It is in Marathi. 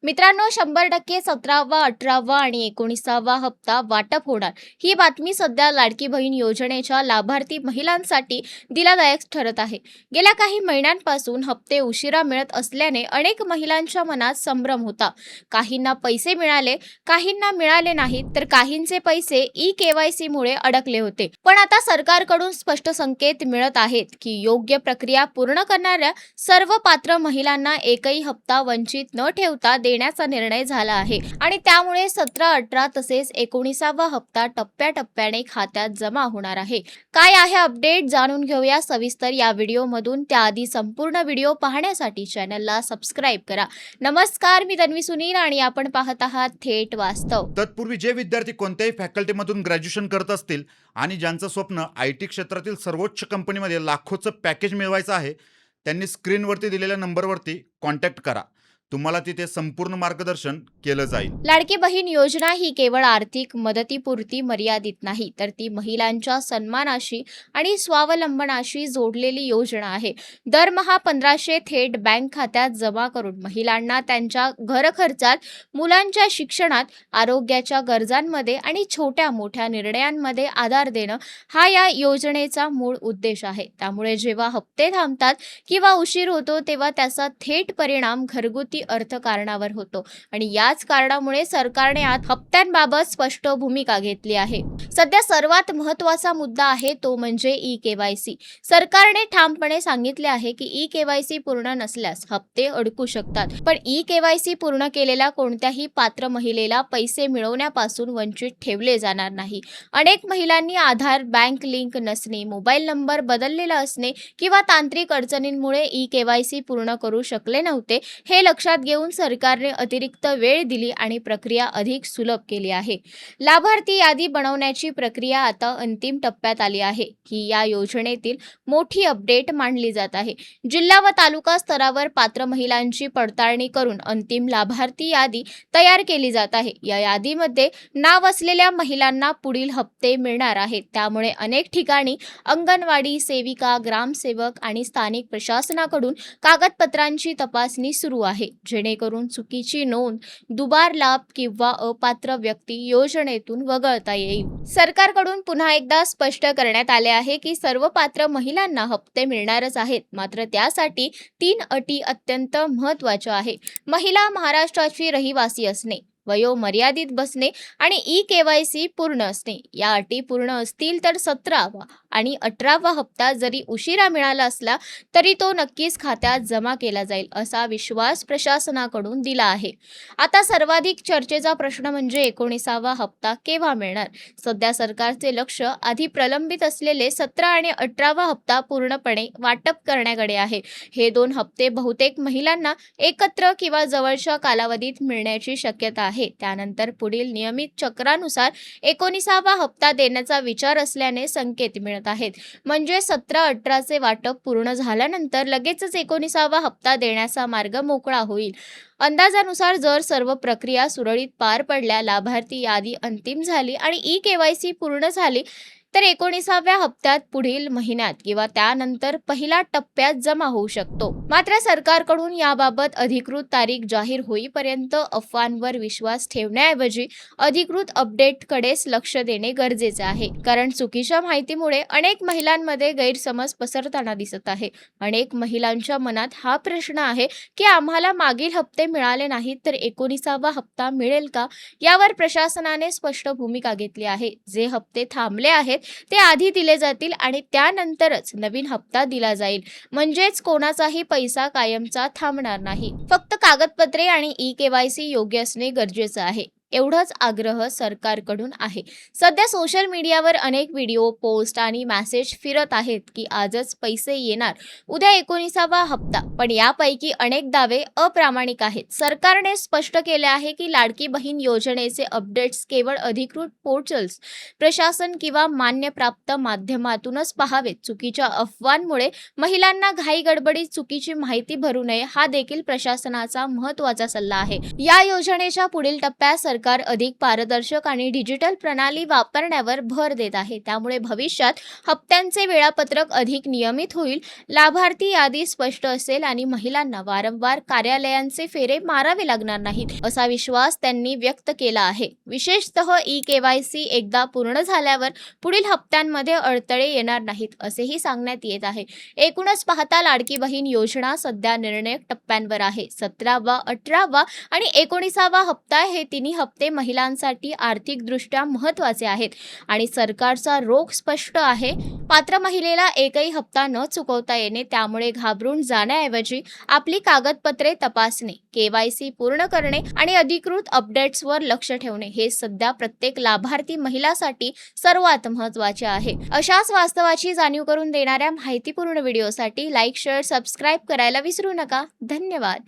मित्रांनो, 100% 17वा, 18वा आणि 19वा हप्ता वाटप होणार. ही बातमी सध्या लाडकी बहीण योजनेच्या लाभार्थी महिलांसाठी दिलादायक ठरत आहे. गेल्या काही महिन्यांपासून हप्ते उशिरा मिळत असल्याने अनेक महिलांच्या मनात संभ्रम होता. काहींना पैसे मिळाले, काहींना मिळाले नाहीत, तर काहींचे पैसे ई-केवायसी मुळे अडकले होते. पण आता सरकारकडून स्पष्ट संकेत मिळत आहेत की योग्य प्रक्रिया पूर्ण करणाऱ्या सर्व पात्र महिलांना एकही हप्ता वंचित न ठेवता देण्याचा निर्णय झाला आहे आणि त्यामुळे 17, 18 तसेच 19वा हप्ता टप्प्याटप्प्याने खात्यात जमा होणार आहे. काय आहे अपडेट जाणून घेऊया सविस्तर या व्हिडिओमधून. त्याआधी संपूर्ण व्हिडिओ पाहण्यासाठी चॅनलला सबस्क्राईब करा. नमस्कार, मी तन्वी सुनील आणि आपण पाहत आहात थेट वास्तव. तत्पूर्वी जे विद्यार्थी कोणत्याही फॅकल्टीमधून ग्रॅज्युएशन करत असतील आणि ज्यांचं स्वप्न IT क्षेत्रातील सर्वोच्च कंपनीमध्ये लाखोचं पॅकेज मिळवायचं आहे, त्यांनी स्क्रीनवरती दिलेल्या नंबरवरती कॉन्टॅक्ट करा. तुम्हाला तिथे संपूर्ण मार्गदर्शन केलं जाईल. लाडकी बहीण योजना ही केवळ आर्थिक मदतीपुरती मर्यादित नाही, तर ती महिलांच्या सन्मानाशी आणि स्वावलंबनाशी जोडलेली योजना आहे. दरमहा 1500 थेट बँक खात्यात जमा करून महिलांना त्यांच्या घरखर्चात, मुलांच्या शिक्षणात, आरोग्याच्या गरजांमध्ये आणि छोट्या मोठ्या निर्णयांमध्ये आधार देणं हा या योजनेचा मूळ उद्देश आहे. त्यामुळे जेव्हा हप्ते थांबतात किंवा उशीर होतो तेव्हा त्याचा थेट परिणाम घरगुती अर्थकारणावर होतो आणि याच कारणामुळे सरकारने आज हप्त्यांबाबत स्पष्ट भूमिका घेतली आहे. सध्या सर्वात महत्त्वाचा मुद्दा आहे तो म्हणजे ई-केवायसी. सरकारने ठामपणे सांगितले आहे की ई-केवायसी पूर्ण नसल्यास हप्ते अडकू शकतात. पण ई-केवायसी पूर्ण केलेल्या कोणत्याही पात्र महिलेला पैसे मिळवण्यापासून वंचित ठेवले जाणार नाही. अनेक महिलांनी आधार, बँक लिंक नसणे, मोबाईल नंबर बदललेला असणे किंवा तांत्रिक अडचणींमुळे ई-केवायसी पूर्ण करू शकले नव्हते. हे लक्षात घेऊन सरकारने अतिरिक्त वेळ दिली आणि प्रक्रिया अधिक सुलभ केली आहे. लाभार्थी यादी बनवण्याची प्रक्रिया आता अंतिम टप्प्यात आली आहे. ही या योजनेतील मोठी अपडेट मानली जात आहे. जिल्हा व तालुका स्तरावर पात्र महिलांची पडताळणी करून अंतिम लाभार्थी यादी तयार केली जात आहे. या यादीमध्ये नाव असलेल्या महिलांना पुढील हप्ते मिळणार आहेत. त्यामुळे अनेक ठिकाणी अंगणवाडी सेविका, ग्रामसेवक आणि स्थानिक प्रशासनाकडून कागदपत्रांची तपासणी सुरू आहे, जेणेकरून चुकीची नोंद, दुबार लाभ किंवा अपात्र व्यक्ती योजनेतून वगळता येईल. सरकारकडून पुन्हा एकदा स्पष्ट करण्यात आले आहे की सर्व पात्र महिलांना हप्ते मिळणारच आहेत. मात्र त्यासाठी 3 अटी अत्यंत महत्त्वाच्या आहेत. महिला महाराष्ट्राची रहिवासी असणे, वयोमर्यादित बसणे आणि ई-केवायसी पूर्ण असणे. या अटी पूर्ण असतील तर 17वा आणि 18वा हप्ता जरी उशिरा मिळाला असला तरी तो नक्कीच खात्यात जमा केला जाईल, असा विश्वास प्रशासनाकडून दिला आहे. आता सर्वाधिक चर्चेचा प्रश्न म्हणजे 19वा हप्ता केव्हा मिळणार. सध्या सरकारचे लक्ष आधी प्रलंबित असलेले 17 आणि 18वा हप्ता पूर्णपणे वाटप करण्याकडे आहे. हे 2 हप्ते बहुतेक महिलांना एकत्र किंवा जवळच्या कालावधीत मिळण्याची शक्यता आहे. त्यानंतर पुढील नियमित चक्रानुसार 19वा हप्ता देण्याचा विचार असल्याने संकेत मिळत आहेत. म्हणजे 17-18चे वाटप पूर्ण झाल्यानंतर लगेचच 19वा हप्ता देण्याचा मार्ग मोकळा होईल. अंदाजानुसार जर सर्व प्रक्रिया सुरळीत पार पडल्या, लाभार्थी यादी अंतिम झाली आणि ई-केवायसी पूर्ण झाली तर 19व्या हप्त्यात पुढील महिन्यात किंवा त्यानंतर पहिल्या टप्प्यात जमा होऊ शकतो. मात्र सरकारकडून याबाबत अधिकृत तारीख जाहीर होईपर्यंत अफवांवर विश्वास ठेवण्याऐवजी अधिकृत अपडेटकडेच लक्ष देणे गरजेचे आहे. कारण चुकीच्या माहितीमुळे अनेक महिलांमध्ये गैरसमज पसरताना दिसत आहे. अनेक महिलांच्या मनात हा प्रश्न आहे की आम्हाला मागील हप्ते मिळाले नाहीत तर 19वा हप्ता मिळेल का. यावर प्रशासनाने स्पष्ट भूमिका घेतली आहे. जे हप्ते थांबले आहेत ते आधी दिले जातील आणि त्यानंतरच नवीन हप्ता दिला जाईल. म्हणजेच कोणाचाही पैसा कायमचा थांबणार नाही. फक्त कागदपत्रे आणि ई-केवायसी योग्य असणे गरजेचे आहे, एवढाच आग्रह सरकारकडून आहे. सध्या सोशल मीडियावर अनेक व्हिडिओ, पोस्ट आणि मेसेज फिरत आहेत की आजच पैसे येणार, उद्या 19वा हप्ता. पण यापैकी अनेक दावे अप्रामाणिक आहेत. सरकारने स्पष्ट केले आहे की लाडकी बहीण योजनेचे अपडेट्स केवळ अधिकृत पोर्टल्स, प्रशासन किंवा मान्यप्राप्त माध्यमातूनच पाहावेत. चुकीच्या अफवांमुळे महिलांना घाईगडबडीत चुकीची माहिती भरू नये, हा देखील प्रशासनाचा महत्त्वाचा सल्ला आहे. या योजनेच्या पुढील टप्प्यात सरकार अधिक पारदर्शक आणि डिजिटल प्रणाली वापरण्यावर भर देत आहे. त्यामुळे भविष्यात हप्त्यांचे वेळापत्रक अधिक नियमित होईल, लाभार्थी यादी स्पष्ट असेल आणि महिलांना वारंवार कार्यालयांचे फेरे मारावे लागणार नाहीत, असा विश्वास त्यांनी व्यक्त केला आहे. विशेषतः ई-केवायसी एकदा पूर्ण झाल्यावर पुढील हप्त्यांमध्ये अडथळे येणार नाहीत, असेही सांगण्यात येत आहे. एकूणच पाहता लाडकी बहीण योजना सध्या निर्णायक टप्प्यांवर आहे. 17वा, 18वा आणि 19वा हप्ता हे तिन्ही हप्ते महिलांसाठी आर्थिकदृष्ट्या महत्त्वाचे आहेत आणि सरकारचा रोख स्पष्ट आहे. पात्र महिलेला एकही हप्ता न चुकवता येणे, त्यामुळे घाबरून जाण्याऐवजी आपली कागदपत्रे तपासणे, केवायसी पूर्ण करणे आणि अधिकृत अपडेट्सवर लक्ष ठेवणे हे सध्या प्रत्येक लाभार्थी महिलासाठी सर्वात महत्त्वाचे आहे. अशाच वास्तवाची जाणीव करून देणाऱ्या माहितीपूर्ण व्हिडिओसाठी लाईक, शेअर, सबस्क्राईब करायला विसरू नका. धन्यवाद.